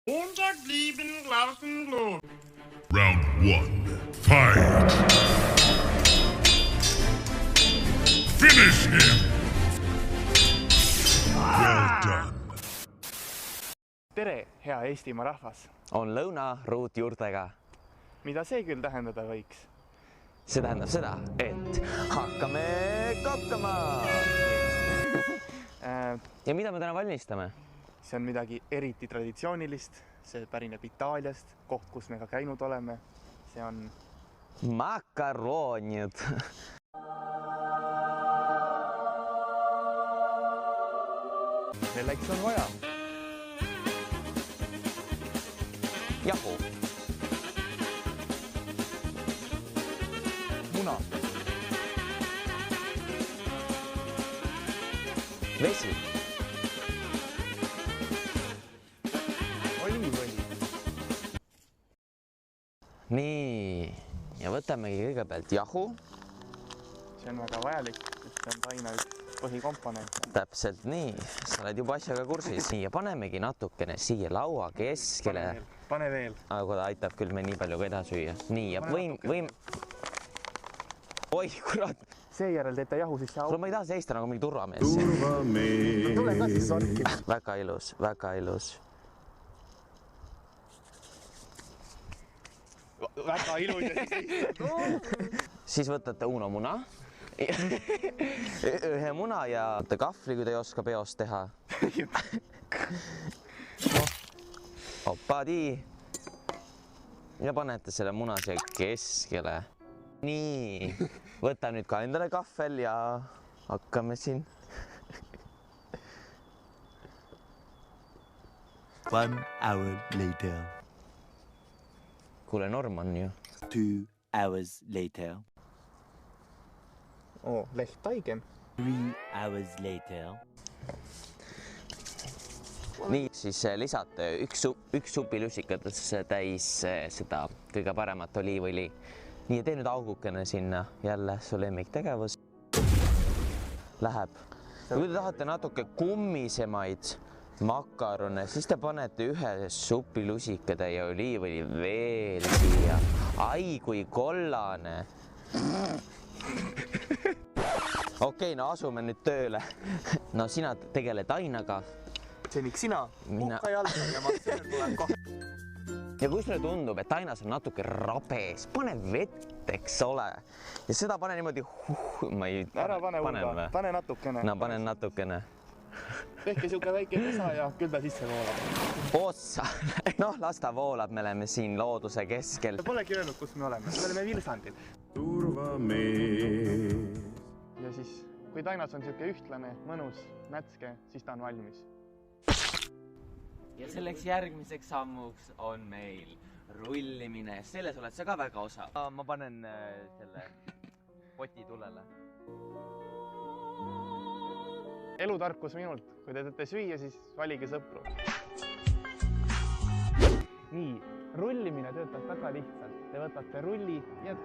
Montag lieben Klassenlos. Round 1. Fight! Finish him! Well done. Tere, hea Eestimaa rahvas. On lõuna ruutjuurtega. Mida see küll tähendada võiks? See tähendab seda, et hakkame kokkama! Ja mida me täna valmistame? See on midagi eriti traditsioonilist. See pärineb Itaaliast, koht, kus me ka käinud oleme. See on makaroonid. Selleks on vaja jahu, muna, vesi, oliivõli. nii, ja võtamegi kõigepealt jahu. See on väga vajalik, sest see on taina üks põhikomponent. Täpselt nii, sa oled juba asjaga kursis. Nii, ja panemegi natukene siia laua keskele. Pane veel. Aga ta aitab küll me nii palju ka edasi süüa. Nii, ja võim... Oi, kurat! Seejärel teete jahu sisse Kuule, ma ei taha seista nagu mingi turvamees. Tule ka siis sorki. Väga ilus, väga ilus. Väga ilus ja siis Siis võtate uno muna. Ühe muna ja kahvli, kui te ei oska peost teha. Oppadi. Ja panete selle muna siia keskele. Nii, võta nüüd ka endale kahvel ja hakkame siin. 1 hour later. Kuule, norm on ju. 2 hours later. leht taigem. 3 hours later. Nii, siis lisate üks supilusikatesse täis seda kõige paremat oliivõli. Nii, tee nüüd augukene sinna. Jälle su lemmiktegevus. Läheb. Kui te tahate natuke kummisemaid makarone, siis te panete ühe supilusikatäie oliivõli veel siia. Ai, kui kollane. Okei, no asume nüüd tööle. No sina tegeled ainaga. Seniks sina, hukka jalga ja ma söön tulen kohe. Ja kui sulle tundub, et ainas on natuke rabes, pane vett, eks ole. Ja seda pane niimoodi... Ära pane hulga, pane natukene. No panen natukene. Tehke siuke väike pesa ja küll ta sisse voolab. Ossa! Noh, las ta voolab, me oleme siin looduse keskel. Polegi öelnud, kus me oleme. Me oleme Virsandil. Turvamees. Ja siis, kui tainas on siuke ühtlane, mõnus, mätske, siis ta on valmis. Ja selleks järgmiseks sammuks on meil rullimine. Selles oled sa ka väga osa. Ma panen selle poti tulele. Elutarkus minult. Kui te teete süüa, siis valige sõpru. Nii, rullimine töötab väga lihtsalt. Te võtate rulli ja...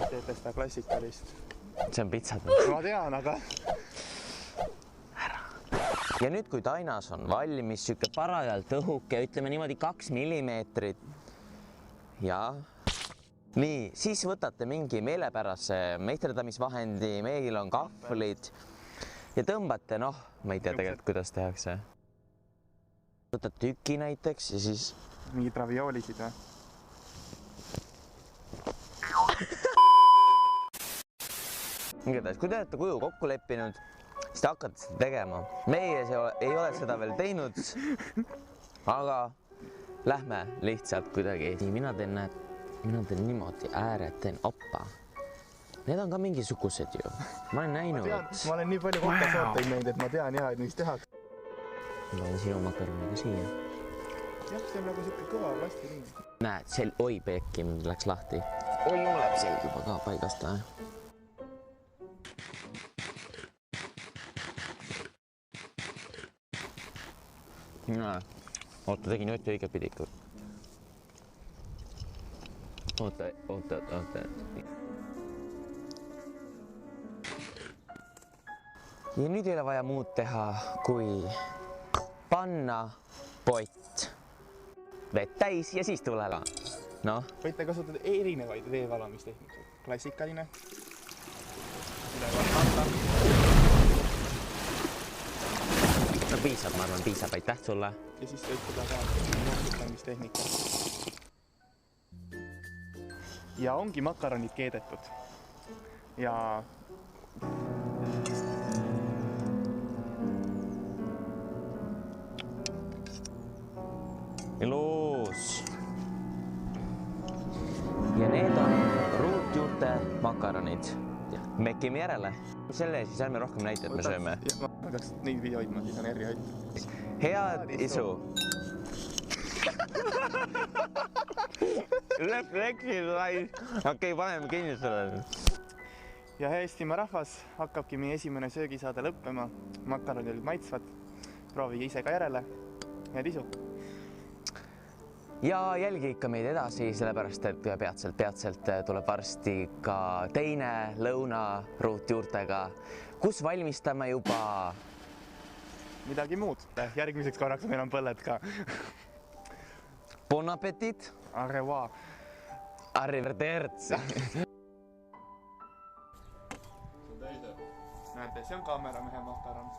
Teete seda klassikalist. See on pitsad. Ma tean, aga... Ja nüüd, kui tainas on valmis, süke parajalt õhuke, ütleme niimoodi 2 millimeetrit. Ja... Nii, siis võtate mingi meelepärase meisterdamisvahendi, meil on kahvlid ja tõmbate, noh, ma ei tea tegelikult, kuidas tehakse. Võtad tüki näiteks ja siis... Mingid raviolisid või? Igatahes, kui te olete kuju kokku leppinud, siis te hakkate seda tegema. Meie ei ole seda veel teinud, aga lähme lihtsalt kuidagi. Mina teen niimoodi ääred, teen oppa. Need on ka mingisugused ju. Ma olen näinud. Ma olen nii palju kokasooteid näinud, et ma tean jah, et mis tehakse. Ma olen sinu makaroniga siia. Jah, see on nagu siuke kõva plastiring. Näed, oi pekki, mind läks lahti. Oi, tuleb see juba ka paigasta. Oota, tegin õieti õige pidikul. Oota. ja nüüd ei ole vaja muud teha, kui panna pott vett täis ja siis tulele. Noh, Võite kasutada erinevaid veevalamistehnikud. Klassikaline. Üleval matta. no piisab, ma arvan, piisab, aitäh sulle. Ja siis võite ka moksutamistehnika. Ja ongi makaronid keedetud. Ja Ilus. Ja need on ruutjuurte makaronid. Mekime järele. Selle siis ärme rohkem näita, et me sööme. Ma peaks neid video hoidma, siis on eri hoid. Head isu. Refleksid vaid. Okei, paneme kinni selle. Ja hea Eestimaa rahvas, hakkabki meie esimene söögisaade lõppema. Makaronid olid maitsvad. Proovige ise ka järele. Head isu. Ja jälgi ikka meid edasi, sellepärast et peatselt tuleb varsti ka teine lõuna ruutjuurtega, kus valmistame juba Midagi muud. Järgmiseks korraks meil on põlled ka. Bon appetit, Au revoir. arrivederci. Näete, see on kaameramehe makaron.